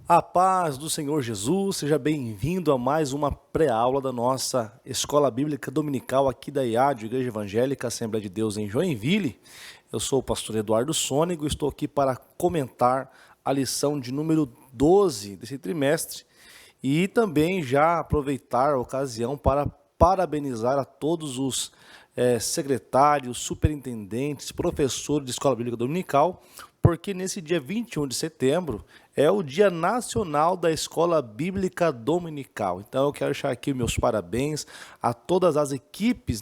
A paz do Senhor Jesus, seja bem-vindo a mais uma pré-aula da nossa Escola Bíblica Dominical aqui da IAD, Igreja Evangélica Assembleia de Deus em Joinville. Eu sou o pastor Eduardo Sônego e estou aqui para comentar a lição de número 12 desse trimestre e também já aproveitar a ocasião para parabenizar a todos os secretários, superintendentes, professores de Escola Bíblica Dominical, porque nesse dia 21 de setembro é o Dia Nacional da Escola Bíblica Dominical. Então eu quero deixar aqui meus parabéns a todas as equipes,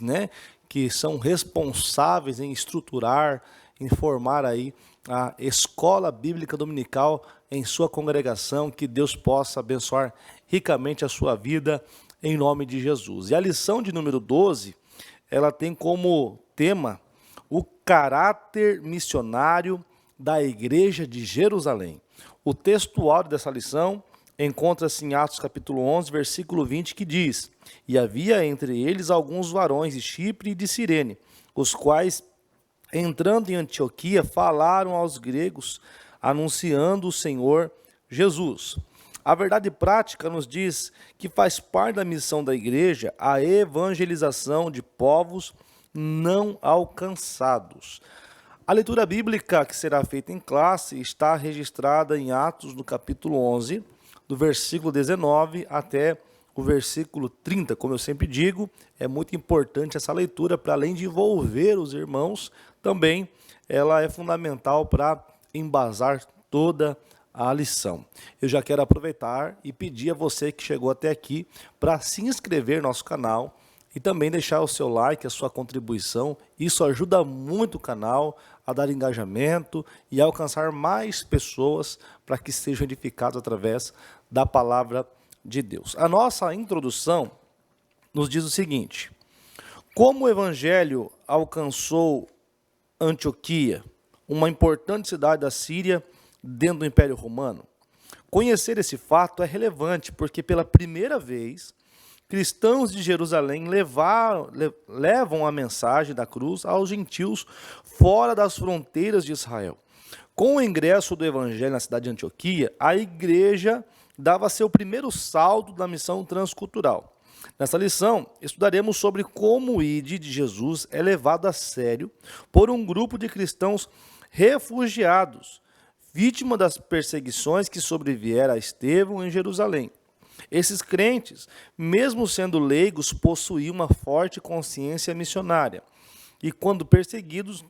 que são responsáveis em estruturar, em formar aí a Escola Bíblica Dominical em sua congregação. Que Deus possa abençoar ricamente a sua vida em nome de Jesus. E a lição de número 12, ela tem como tema o caráter missionário da Igreja de Jerusalém. O texto áureo dessa lição encontra-se em Atos capítulo 11, versículo 20, que diz: E havia entre eles alguns varões de Chipre e de Cirene, os quais, entrando em Antioquia, falaram aos gregos, anunciando o Senhor Jesus. A verdade prática nos diz que faz parte da missão da igreja a evangelização de povos não alcançados. A leitura bíblica que será feita em classe está registrada em Atos, no capítulo 11, do versículo 19 até o versículo 30. Como eu sempre digo, é muito importante essa leitura, para além de envolver os irmãos, também ela é fundamental para embasar toda a lição. Eu já quero aproveitar e pedir a você que chegou até aqui para se inscrever no nosso canal e também deixar o seu like, a sua contribuição. Isso ajuda muito o canal a dar engajamento e a alcançar mais pessoas para que sejam edificados através da palavra de Deus. A nossa introdução nos diz o seguinte: como o evangelho alcançou Antioquia, uma importante cidade da Síria dentro do Império Romano. Conhecer esse fato é relevante porque pela primeira vez cristãos de Jerusalém levam a mensagem da cruz aos gentios fora das fronteiras de Israel. Com o ingresso do evangelho na cidade de Antioquia, a igreja dava seu primeiro salto da missão transcultural. Nessa lição, estudaremos sobre como o ID de Jesus é levado a sério por um grupo de cristãos refugiados, vítima das perseguições que sobrevieram a Estevão em Jerusalém. Esses crentes, mesmo sendo leigos, possuíam uma forte consciência missionária e, quando perseguidos,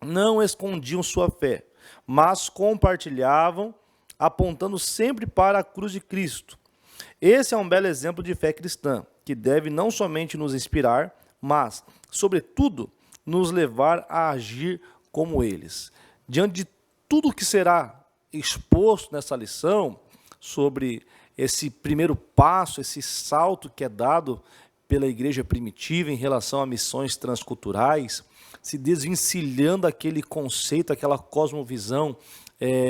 não escondiam sua fé, mas compartilhavam, apontando sempre para a cruz de Cristo. Esse é um belo exemplo de fé cristã, que deve não somente nos inspirar, mas, sobretudo, nos levar a agir como eles. Diante de tudo que será exposto nessa lição, sobre esse primeiro passo, esse salto que é dado pela igreja primitiva em relação a missões transculturais, se desvencilhando aquele conceito, aquela cosmovisão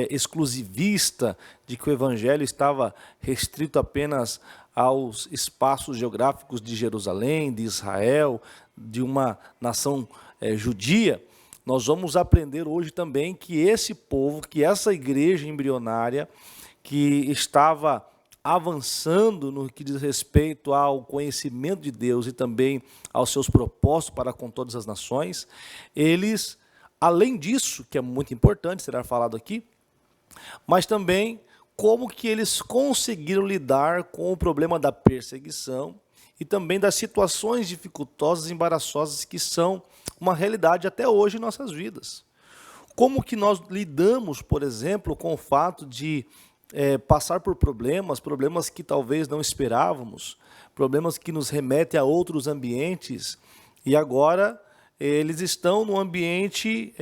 exclusivista de que o evangelho estava restrito apenas aos espaços geográficos de Jerusalém, de Israel, de uma nação judia. Nós vamos aprender hoje também que esse povo, que essa igreja embrionária, que estava avançando no que diz respeito ao conhecimento de Deus e também aos seus propósitos para com todas as nações, eles, além disso, que é muito importante, será falado aqui, mas também como que eles conseguiram lidar com o problema da perseguição e também das situações dificultosas e embaraçosas que são uma realidade até hoje em nossas vidas. Como que nós lidamos, por exemplo, com o fato de passar por problemas que talvez não esperávamos, problemas que nos remetem a outros ambientes, e agora eles estão num ambiente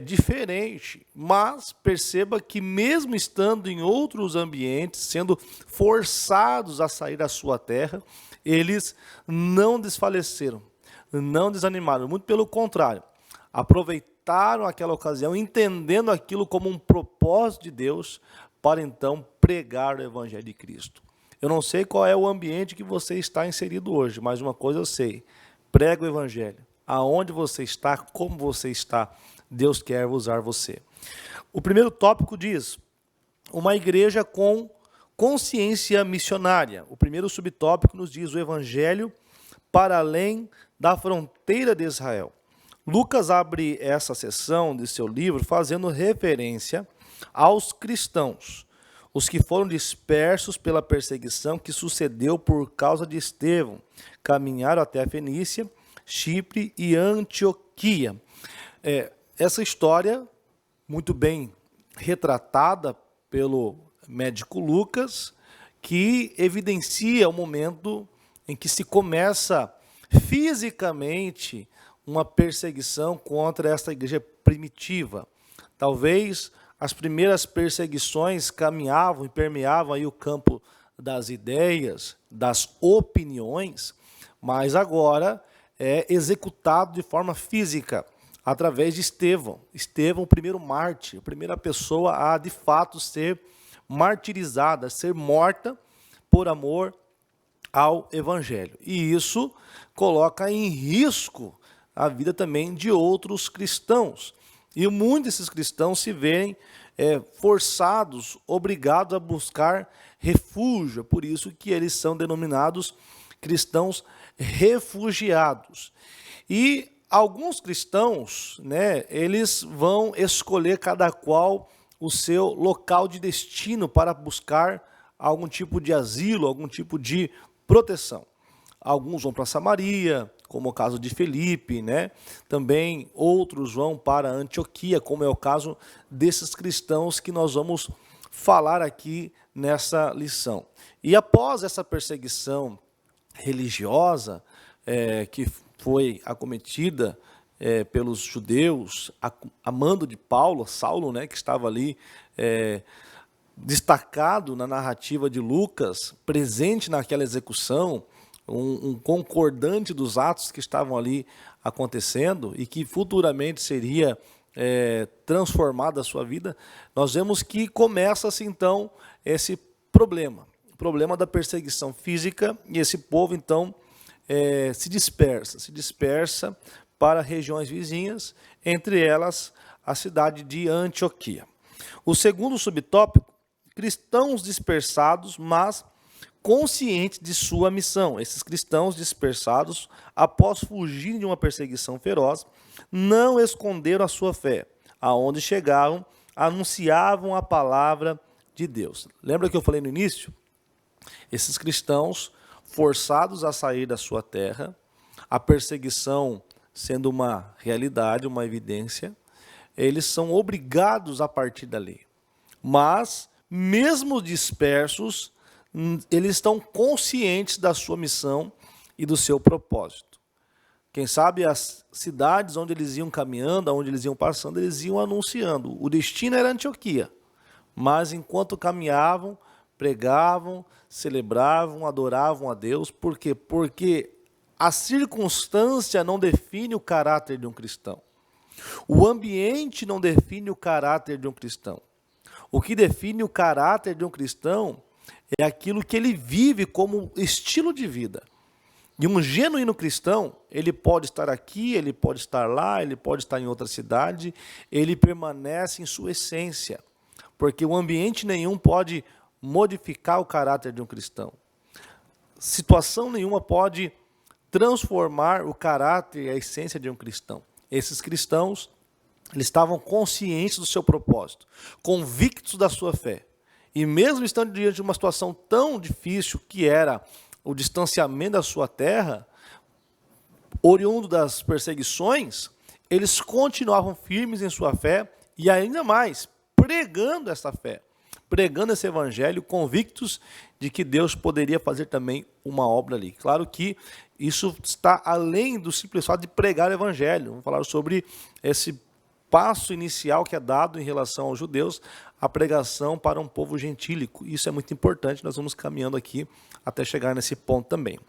diferente, mas perceba que mesmo estando em outros ambientes, sendo forçados a sair da sua terra, eles não desfaleceram, não desanimaram, muito pelo contrário, aproveitaram aquela ocasião, entendendo aquilo como um propósito de Deus, para então pregar o evangelho de Cristo. Eu não sei qual é o ambiente que você está inserido hoje, mas uma coisa eu sei: prega o evangelho. Aonde você está, como você está, Deus quer usar você. O primeiro tópico diz: uma igreja com consciência missionária. O primeiro subtópico nos diz o evangelho para além da fronteira de Israel. Lucas abre essa seção de seu livro fazendo referência aos cristãos, os que foram dispersos pela perseguição que sucedeu por causa de Estevão, caminharam até a Fenícia, Chipre e Antioquia. Essa história, muito bem retratada pelo médico Lucas, que evidencia o momento em que se começa fisicamente uma perseguição contra esta igreja primitiva. Talvez as primeiras perseguições caminhavam e permeavam aí o campo das ideias, das opiniões, mas agora é executado de forma física, através de Estevão. Estevão, o primeiro mártir, a primeira pessoa a de fato ser martirizada, ser morta por amor ao evangelho. E isso coloca em risco a vida também de outros cristãos. E muitos desses cristãos se veem forçados, obrigados a buscar refúgio. Por isso que eles são denominados cristãos refugiados. E alguns cristãos, eles vão escolher cada qual o seu local de destino para buscar algum tipo de asilo, algum tipo de proteção. Alguns vão para Samaria, como é o caso de Felipe, Também outros vão para Antioquia, como é o caso desses cristãos que nós vamos falar aqui nessa lição. E após essa perseguição religiosa que foi acometida pelos judeus, a mando de Saulo, que estava ali destacado na narrativa de Lucas, presente naquela execução, um concordante dos atos que estavam ali acontecendo e que futuramente seria transformada a sua vida, nós vemos que começa-se então esse problema, o problema da perseguição física, e esse povo então se dispersa para regiões vizinhas, entre elas a cidade de Antioquia. O segundo subtópico, cristãos dispersados, mas conscientes de sua missão. Esses cristãos dispersados, após fugirem de uma perseguição feroz, não esconderam a sua fé. Aonde chegavam, anunciavam a palavra de Deus. Lembra que eu falei no início? Esses cristãos, forçados a sair da sua terra, a perseguição sendo uma realidade, uma evidência, eles são obrigados a partir dali. Mas, mesmo dispersos, eles estão conscientes da sua missão e do seu propósito. Quem sabe as cidades onde eles iam caminhando, onde eles iam passando, eles iam anunciando. O destino era Antioquia, mas enquanto caminhavam, pregavam, celebravam, adoravam a Deus. Por quê? Porque a circunstância não define o caráter de um cristão. O ambiente não define o caráter de um cristão. O que define o caráter de um cristão é aquilo que ele vive como estilo de vida. E um genuíno cristão, ele pode estar aqui, ele pode estar lá, ele pode estar em outra cidade, ele permanece em sua essência, porque o ambiente nenhum pode modificar o caráter de um cristão. Situação nenhuma pode transformar o caráter e a essência de um cristão. Esses cristãos, eles estavam conscientes do seu propósito, convictos da sua fé. E mesmo estando diante de uma situação tão difícil que era o distanciamento da sua terra, oriundo das perseguições, eles continuavam firmes em sua fé e ainda mais, pregando essa fé, pregando esse evangelho, convictos de que Deus poderia fazer também uma obra ali. Claro que isso está além do simples fato de pregar o evangelho. Vamos falar sobre esse passo inicial que é dado em relação aos judeus, a pregação para um povo gentílico. Isso é muito importante, nós vamos caminhando aqui até chegar nesse ponto também.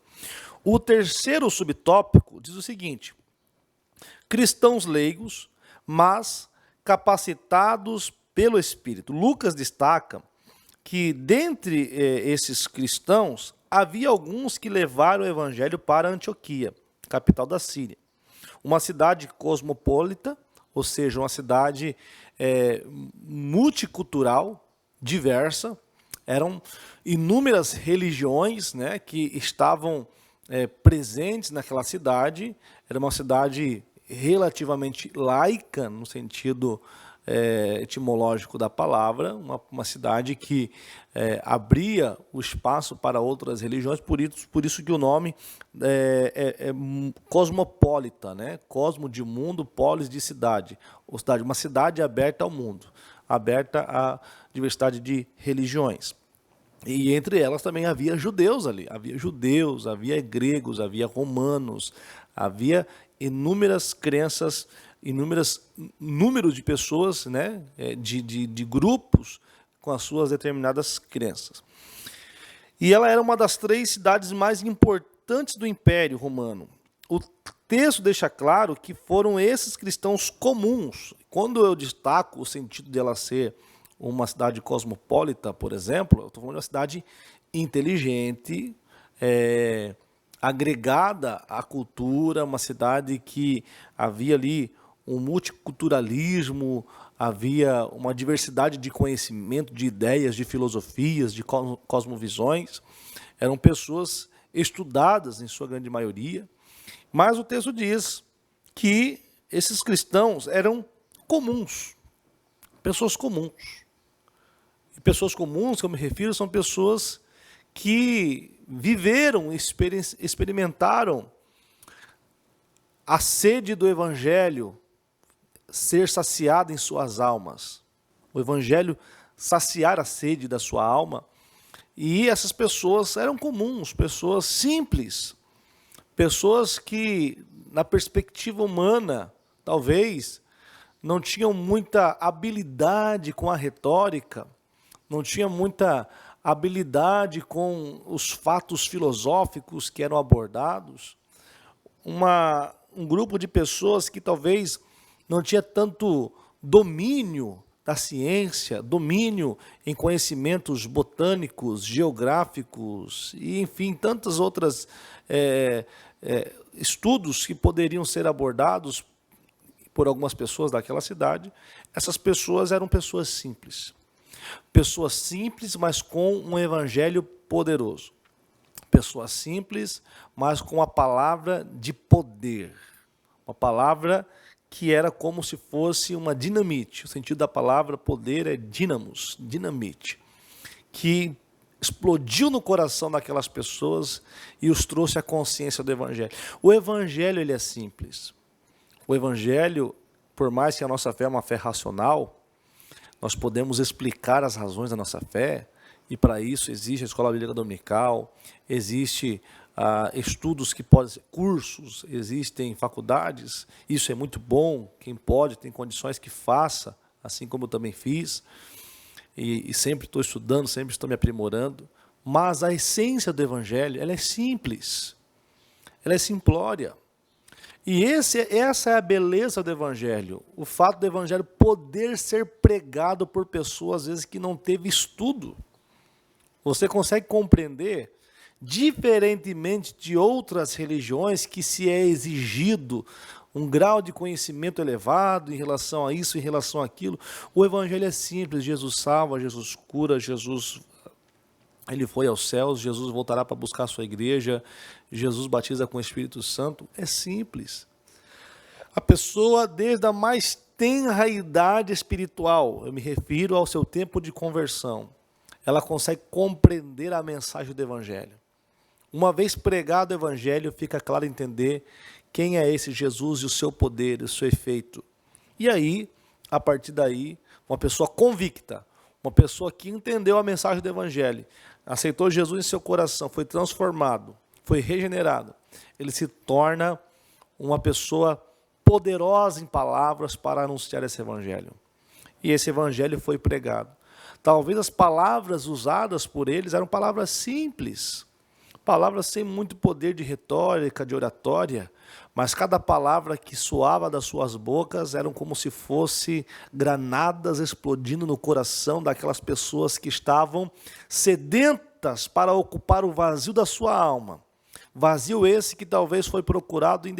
O terceiro subtópico diz o seguinte: cristãos leigos, mas capacitados pelo Espírito. Lucas destaca que dentre esses cristãos havia alguns que levaram o evangelho para Antioquia, capital da Síria. Uma cidade cosmopolita, ou seja, uma cidade multicultural, diversa, Eram inúmeras religiões, né, que estavam presentes naquela cidade. Era uma cidade relativamente laica, no sentido etimológico da palavra, uma cidade que abria o espaço para outras religiões, por isso que o nome é cosmopolita, né? Cosmo de mundo, polis de cidade, ou cidade, uma cidade aberta ao mundo, aberta à diversidade de religiões. E entre elas também havia judeus ali, havia gregos, havia romanos, havia inúmeras crenças, números de pessoas, né, de grupos com as suas determinadas crenças. E ela era uma das 3 cidades mais importantes do Império Romano. O texto deixa claro que foram esses cristãos comuns. Quando eu destaco o sentido dela ser uma cidade cosmopolita, por exemplo, eu estou falando de uma cidade inteligente, agregada à cultura, uma cidade que havia ali um multiculturalismo, havia uma diversidade de conhecimento, de ideias, de filosofias, de cosmovisões. Eram pessoas estudadas, em sua grande maioria. Mas o texto diz que esses cristãos eram comuns, pessoas comuns. E pessoas comuns, que eu me refiro, são pessoas que viveram, experimentaram a sede do Evangelho ser saciada em suas almas. O Evangelho saciar a sede da sua alma. E essas pessoas eram comuns, pessoas simples, pessoas que, na perspectiva humana, talvez não tinham muita habilidade com a retórica, não tinham muita habilidade com os fatos filosóficos que eram abordados. Um grupo de pessoas que talvez não tinha tanto domínio da ciência, domínio em conhecimentos botânicos, geográficos e, enfim, tantos outros estudos que poderiam ser abordados por algumas pessoas daquela cidade. Essas pessoas eram pessoas simples, mas com um evangelho poderoso. Pessoas simples, mas com a palavra de poder. Uma palavra que era como se fosse uma dinamite. O sentido da palavra poder é dínamos, dinamite, que explodiu no coração daquelas pessoas e os trouxe à consciência do Evangelho. O Evangelho, ele é simples. O Evangelho, por mais que a nossa fé é uma fé racional, nós podemos explicar as razões da nossa fé, e para isso existe a Escola Bíblica Dominical, existe estudos que podem ser cursos, existem faculdades, isso é muito bom, quem pode, tem condições que faça, assim como eu também fiz, e sempre estou estudando, sempre estou me aprimorando, mas a essência do Evangelho, ela é simples, ela é simplória, e essa é a beleza do Evangelho, o fato do Evangelho poder ser pregado por pessoas, às vezes, que não teve estudo. Você consegue compreender, diferentemente de outras religiões, que se é exigido um grau de conhecimento elevado em relação a isso, em relação àquilo, o Evangelho é simples. Jesus salva, Jesus cura, Jesus ele foi aos céus, Jesus voltará para buscar a sua igreja, Jesus batiza com o Espírito Santo. É simples. A pessoa, desde a mais tenra idade espiritual, eu me refiro ao seu tempo de conversão, ela consegue compreender a mensagem do Evangelho. Uma vez pregado o Evangelho, fica claro entender quem é esse Jesus e o seu poder, o seu efeito. E aí, a partir daí, uma pessoa convicta, uma pessoa que entendeu a mensagem do Evangelho, aceitou Jesus em seu coração, foi transformado, foi regenerado, ele se torna uma pessoa poderosa em palavras para anunciar esse Evangelho. E esse Evangelho foi pregado. Talvez as palavras usadas por eles eram palavras simples, palavras sem muito poder de retórica, de oratória, mas cada palavra que soava das suas bocas eram como se fosse granadas explodindo no coração daquelas pessoas que estavam sedentas para ocupar o vazio da sua alma. Vazio esse que talvez foi procurado em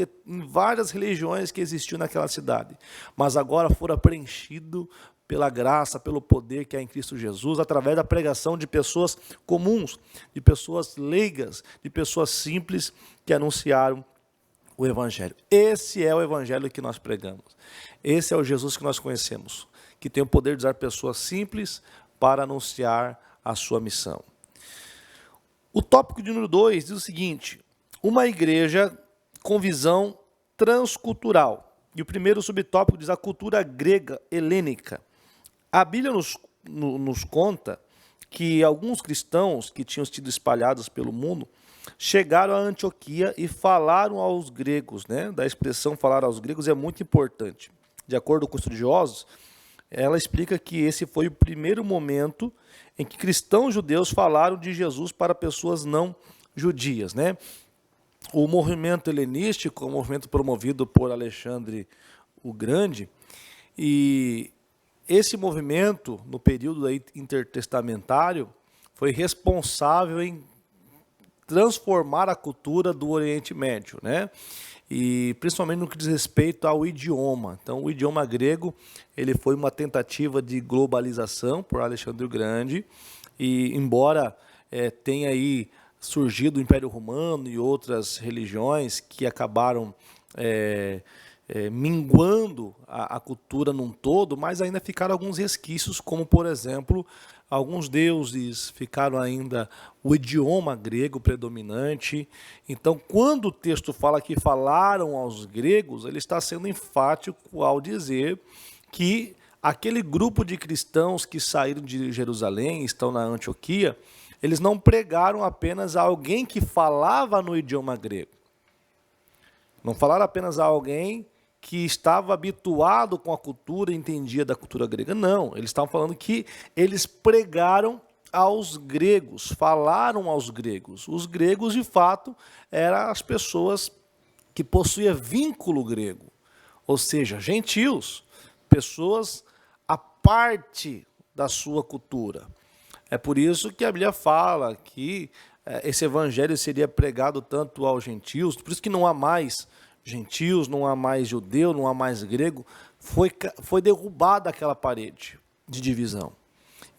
várias religiões que existiam naquela cidade, mas agora fora preenchido pela graça, pelo poder que há em Cristo Jesus, através da pregação de pessoas comuns, de pessoas leigas, de pessoas simples que anunciaram o Evangelho. Esse é o Evangelho que nós pregamos. Esse é o Jesus que nós conhecemos, que tem o poder de usar pessoas simples para anunciar a sua missão. O tópico de número 2 diz o seguinte: uma igreja com visão transcultural. E o primeiro subtópico diz a cultura grega helênica. A Bíblia nos conta que alguns cristãos que tinham sido espalhados pelo mundo chegaram a Antioquia e falaram aos gregos, né? Da expressão falar aos gregos é muito importante. De acordo com estudiosos, ela explica que esse foi o primeiro momento em que cristãos judeus falaram de Jesus para pessoas não judias, né? O movimento helenístico, o movimento promovido por Alexandre o Grande, e esse movimento, no período intertestamentário, foi responsável em transformar a cultura do Oriente Médio, né? E principalmente no que diz respeito ao idioma. Então, o idioma grego, ele foi uma tentativa de globalização por Alexandre o Grande, e embora tenha aí surgido o Império Romano e outras religiões que acabaram minguando a cultura num todo, mas ainda ficaram alguns resquícios, como, por exemplo, alguns deuses, ficaram ainda o idioma grego predominante. Então, quando o texto fala que falaram aos gregos, ele está sendo enfático ao dizer que aquele grupo de cristãos que saíram de Jerusalém, estão na Antioquia, eles não pregaram apenas a alguém que falava no idioma grego. Não falaram apenas a alguém que estava habituado com a cultura e entendia da cultura grega. Não, eles estavam falando que eles pregaram aos gregos, falaram aos gregos. Os gregos, de fato, eram as pessoas que possuíam vínculo grego, ou seja, gentios, pessoas à parte da sua cultura. É por isso que a Bíblia fala que esse evangelho seria pregado tanto aos gentios, por isso que não há mais gentios, não há mais judeu, não há mais grego, foi derrubada aquela parede de divisão.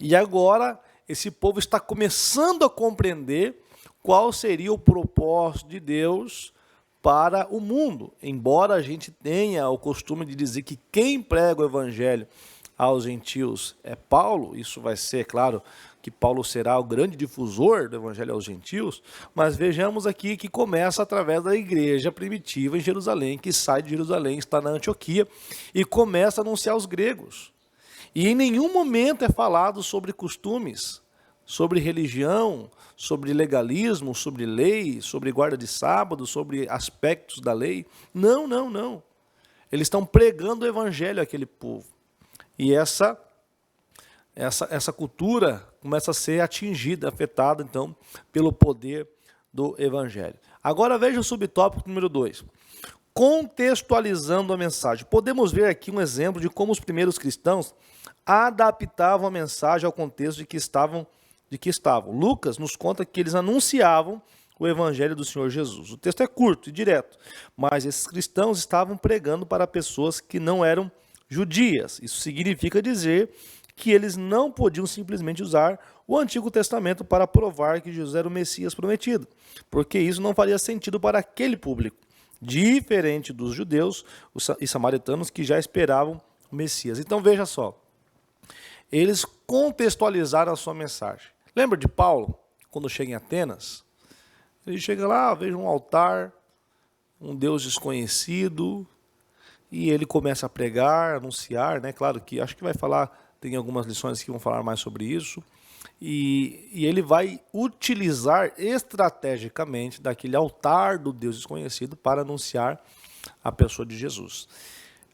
E agora esse povo está começando a compreender qual seria o propósito de Deus para o mundo. Embora a gente tenha o costume de dizer que quem prega o evangelho aos gentios é Paulo, isso vai ser, claro, que Paulo será o grande difusor do evangelho aos gentios, mas vejamos aqui que começa através da igreja primitiva em Jerusalém, que sai de Jerusalém, está na Antioquia, e começa a anunciar aos gregos. E em nenhum momento é falado sobre costumes, sobre religião, sobre legalismo, sobre lei, sobre guarda de sábado, sobre aspectos da lei. Não, não, não. Eles estão pregando o evangelho àquele povo. E essa cultura começa a ser atingida, afetada, então, pelo poder do evangelho. Agora veja o subtópico número 2. Contextualizando a mensagem. Podemos ver aqui um exemplo de como os primeiros cristãos adaptavam a mensagem ao contexto de que estavam. Lucas nos conta que eles anunciavam o evangelho do Senhor Jesus. O texto é curto e direto, mas esses cristãos estavam pregando para pessoas que não eram judias. Isso significa dizer que eles não podiam simplesmente usar o Antigo Testamento para provar que Jesus era o Messias prometido, porque isso não faria sentido para aquele público, diferente dos judeus e samaritanos que já esperavam o Messias. Então veja só, eles contextualizaram a sua mensagem. Lembra de Paulo, quando chega em Atenas? Ele chega lá, veja um altar, um Deus desconhecido, e ele começa a pregar, anunciar, né? Claro que acho que vai falar, tem algumas lições que vão falar mais sobre isso, e ele vai utilizar estrategicamente daquele altar do Deus desconhecido para anunciar a pessoa de Jesus.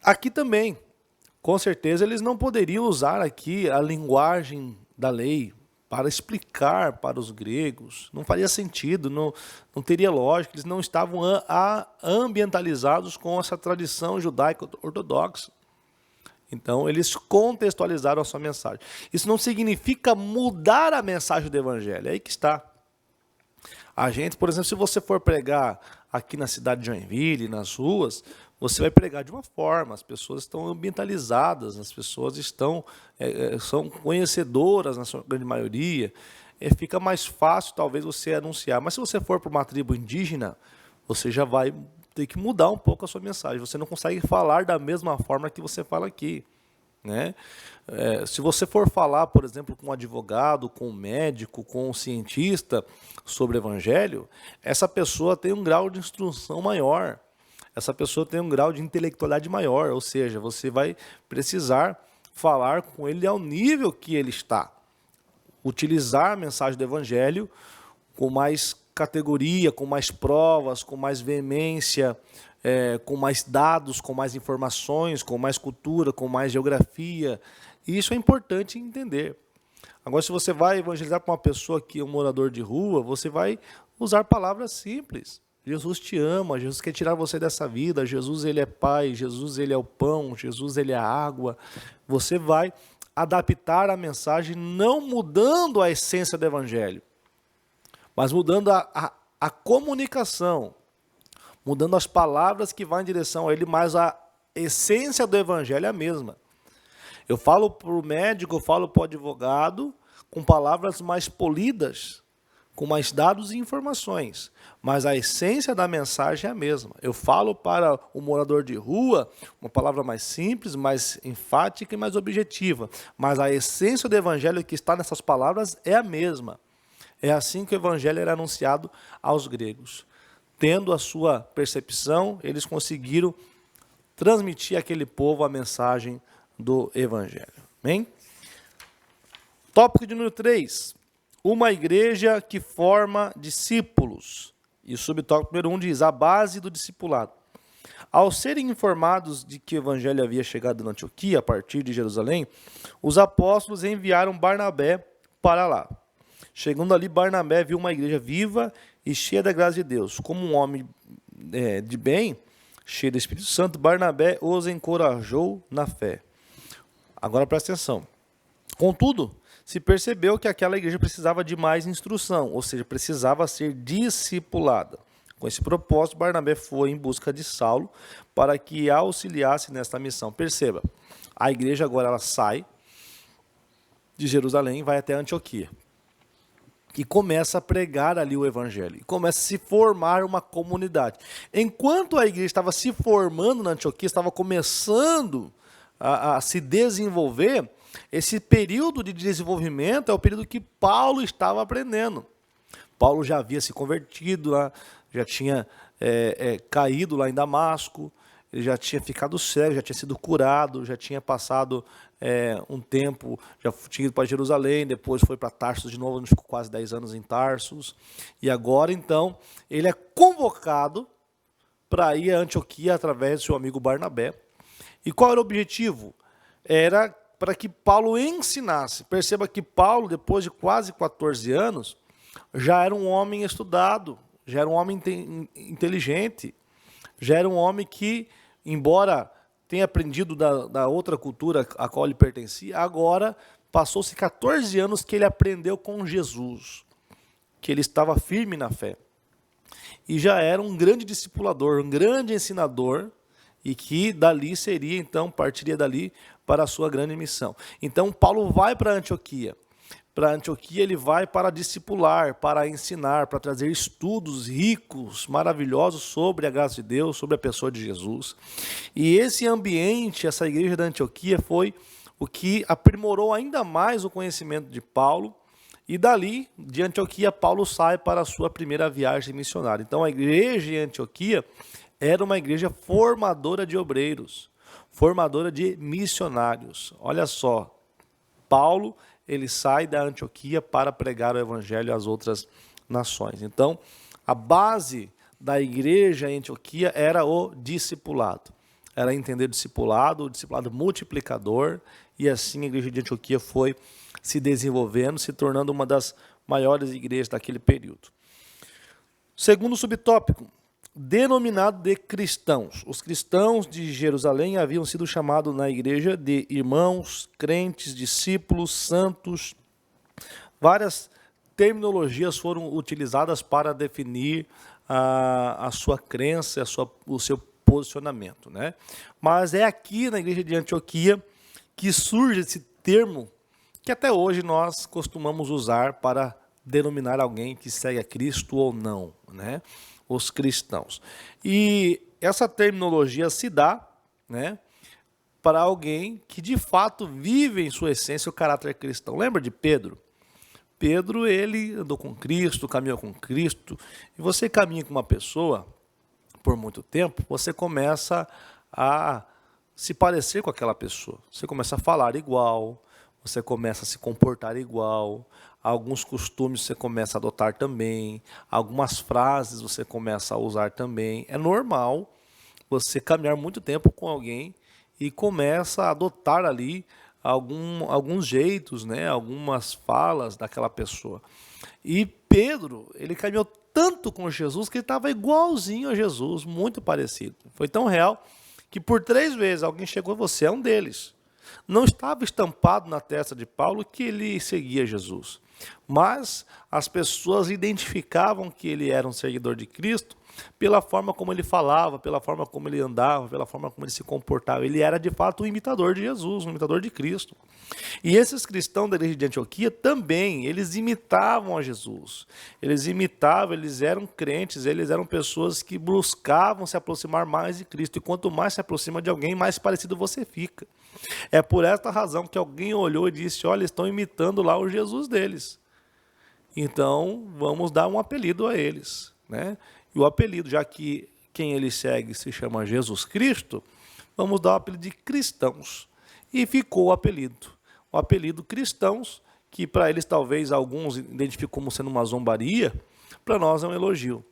Aqui também, com certeza, eles não poderiam usar aqui a linguagem da lei para explicar para os gregos. Não faria sentido, não teria lógica, eles não estavam ambientalizados com essa tradição judaica ortodoxa. Então, eles contextualizaram a sua mensagem. Isso não significa mudar a mensagem do evangelho, é aí que está. A gente, por exemplo, se você for pregar aqui na cidade de Joinville, nas ruas, você vai pregar de uma forma, as pessoas estão ambientalizadas, as pessoas são conhecedoras na sua grande maioria, fica mais fácil talvez você anunciar. Mas se você for para uma tribo indígena, você já vai ter que mudar um pouco a sua mensagem, você não consegue falar da mesma forma que você fala aqui, né? Se você for falar, por exemplo, com um advogado, com um médico, com um cientista sobre o evangelho, essa pessoa tem um grau de instrução maior, essa pessoa tem um grau de intelectualidade maior, ou seja, você vai precisar falar com ele ao nível que ele está, utilizar a mensagem do evangelho com mais categoria, com mais provas, com mais veemência, com mais dados, com mais informações, com mais cultura, com mais geografia. E isso é importante entender. Agora, se você vai evangelizar para uma pessoa que é um morador de rua, você vai usar palavras simples. Jesus te ama, Jesus quer tirar você dessa vida, Jesus ele é Pai, Jesus ele é o pão, Jesus ele é a água. Você vai adaptar a mensagem, não mudando a essência do evangelho, mas mudando a comunicação, mudando as palavras que vão em direção a ele, mas a essência do evangelho é a mesma. Eu falo para o médico, eu falo para o advogado, com palavras mais polidas, com mais dados e informações, mas a essência da mensagem é a mesma. Eu falo para o morador de rua uma palavra mais simples, mais enfática e mais objetiva, mas a essência do evangelho que está nessas palavras é a mesma. É assim que o evangelho era anunciado aos gregos. Tendo a sua percepção, eles conseguiram transmitir àquele povo a mensagem do evangelho. Amém? Tópico de número 3. Uma igreja que forma discípulos. E o subtópico número 1 diz, a base do discipulado. Ao serem informados de que o evangelho havia chegado na Antioquia, a partir de Jerusalém, os apóstolos enviaram Barnabé para lá. Chegando ali, Barnabé viu uma igreja viva e cheia da graça de Deus. Como um homem de bem, cheio do Espírito Santo, Barnabé os encorajou na fé. Agora presta atenção. Contudo, se percebeu que aquela igreja precisava de mais instrução, ou seja, precisava ser discipulada. Com esse propósito, Barnabé foi em busca de Saulo para que a auxiliasse nesta missão. Perceba, a igreja agora ela sai de Jerusalém e vai até Antioquia. E começa a pregar ali o evangelho. E começa a se formar uma comunidade. Enquanto a igreja estava se formando na Antioquia, estava começando a se desenvolver, esse período de desenvolvimento é o período que Paulo estava aprendendo. Paulo já havia se convertido lá, já tinha caído lá em Damasco, ele já tinha ficado cego, já tinha sido curado, já tinha passado um tempo, já tinha ido para Jerusalém, depois foi para Tarsus de novo, ficou quase 10 anos em Tarsus, e agora então ele é convocado para ir a Antioquia através do seu amigo Barnabé. E qual era o objetivo? Era para que Paulo ensinasse. Perceba que Paulo, depois de quase 14 anos, já era um homem estudado, já era um homem inteligente, já era um homem que, embora tenha aprendido da outra cultura a qual ele pertencia, agora passou-se 14 anos que ele aprendeu com Jesus, que ele estava firme na fé. E já era um grande discipulador, um grande ensinador, e que dali seria, então, partiria dali para a sua grande missão. Então, Paulo vai para Antioquia. Para Antioquia ele vai para discipular, para ensinar, para trazer estudos ricos, maravilhosos sobre a graça de Deus, sobre a pessoa de Jesus. E esse ambiente, essa igreja da Antioquia foi o que aprimorou ainda mais o conhecimento de Paulo. E dali, de Antioquia, Paulo sai para a sua primeira viagem missionária. Então a igreja em Antioquia era uma igreja formadora de obreiros, formadora de missionários. Olha só, Paulo, ele sai da Antioquia para pregar o evangelho às outras nações. Então, a base da igreja em Antioquia era o discipulado. Era entender o discipulado multiplicador, e assim a igreja de Antioquia foi se desenvolvendo, se tornando uma das maiores igrejas daquele período. Segundo subtópico, denominado de cristãos. Os cristãos de Jerusalém haviam sido chamados na igreja de irmãos, crentes, discípulos, santos. Várias terminologias foram utilizadas para definir a sua crença, o seu posicionamento, né? Mas é aqui na igreja de Antioquia que surge esse termo que até hoje nós costumamos usar para denominar alguém que segue a Cristo ou não, né? Os cristãos. E essa terminologia se dá, né, para alguém que de fato vive em sua essência o caráter cristão. Lembra de Pedro? Pedro, ele andou com Cristo, caminhou com Cristo, e você caminha com uma pessoa por muito tempo, você começa a se parecer com aquela pessoa. Você começa a falar igual, você começa a se comportar igual, alguns costumes você começa a adotar também, algumas frases você começa a usar também. É normal você caminhar muito tempo com alguém e começa a adotar ali alguns jeitos, né, algumas falas daquela pessoa. E Pedro, ele caminhou tanto com Jesus que ele estava igualzinho a Jesus, muito parecido. Foi tão real que por 3 vezes alguém chegou a você, é um deles. Não estava estampado na testa de Paulo que ele seguia Jesus, mas as pessoas identificavam que ele era um seguidor de Cristo pela forma como ele falava, pela forma como ele andava, pela forma como ele se comportava. Ele era de fato um imitador de Jesus, um imitador de Cristo. E esses cristãos da igreja de Antioquia também, eles imitavam a Jesus. Eles imitavam, eles eram crentes, eles eram pessoas que buscavam se aproximar mais de Cristo. E quanto mais se aproxima de alguém, mais parecido você fica. É por esta razão que alguém olhou e disse, olha, estão imitando lá o Jesus deles. Então, vamos dar um apelido a eles, né? E o apelido, já que quem ele segue se chama Jesus Cristo, vamos dar o apelido de cristãos. E ficou o apelido cristãos, que para eles talvez alguns identificam como sendo uma zombaria, para nós é um elogio,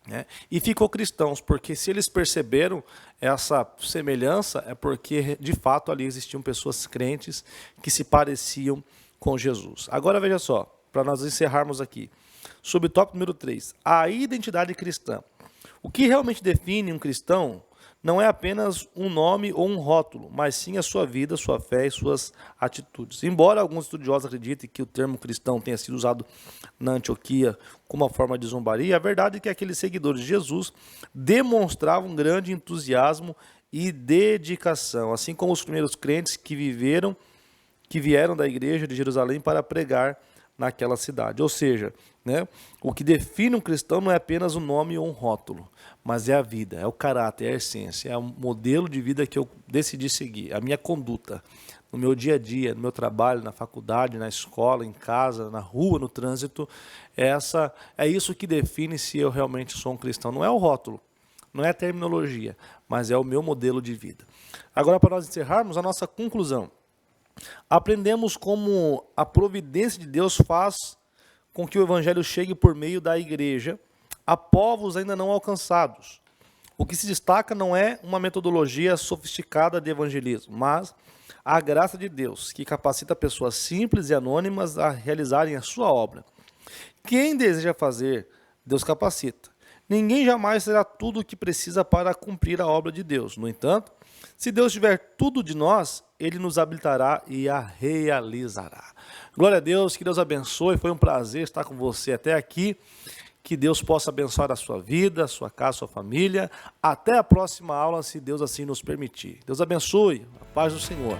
né? E ficou cristãos, porque se eles perceberam essa semelhança, é porque de fato ali existiam pessoas crentes que se pareciam com Jesus. Agora veja só, para nós encerrarmos aqui. Subtópico número 3, a identidade cristã. O que realmente define um cristão não é apenas um nome ou um rótulo, mas sim a sua vida, sua fé e suas atitudes. Embora alguns estudiosos acreditem que o termo cristão tenha sido usado na Antioquia como uma forma de zombaria, a verdade é que aqueles seguidores de Jesus demonstravam grande entusiasmo e dedicação, assim como os primeiros crentes que vieram da igreja de Jerusalém para pregar naquela cidade. Ou seja, né, o que define um cristão não é apenas um nome ou um rótulo, mas é a vida, é o caráter, é a essência, é o modelo de vida que eu decidi seguir, a minha conduta, no meu dia a dia, no meu trabalho, na faculdade, na escola, em casa, na rua, no trânsito. É isso que define se eu realmente sou um cristão. Não é o rótulo, não é a terminologia, mas é o meu modelo de vida. Agora, para nós encerrarmos, a nossa conclusão. Aprendemos como a providência de Deus faz com que o evangelho chegue por meio da igreja a povos ainda não alcançados. O que se destaca não é uma metodologia sofisticada de evangelismo, mas a graça de Deus, que capacita pessoas simples e anônimas a realizarem a sua obra. Quem deseja fazer, Deus capacita. Ninguém jamais será tudo o que precisa para cumprir a obra de Deus. No entanto, se Deus tiver tudo de nós, Ele nos habilitará e a realizará. Glória a Deus, que Deus abençoe. Foi um prazer estar com você até aqui. Que Deus possa abençoar a sua vida, a sua casa, a sua família. Até a próxima aula, se Deus assim nos permitir. Deus abençoe. A paz do Senhor.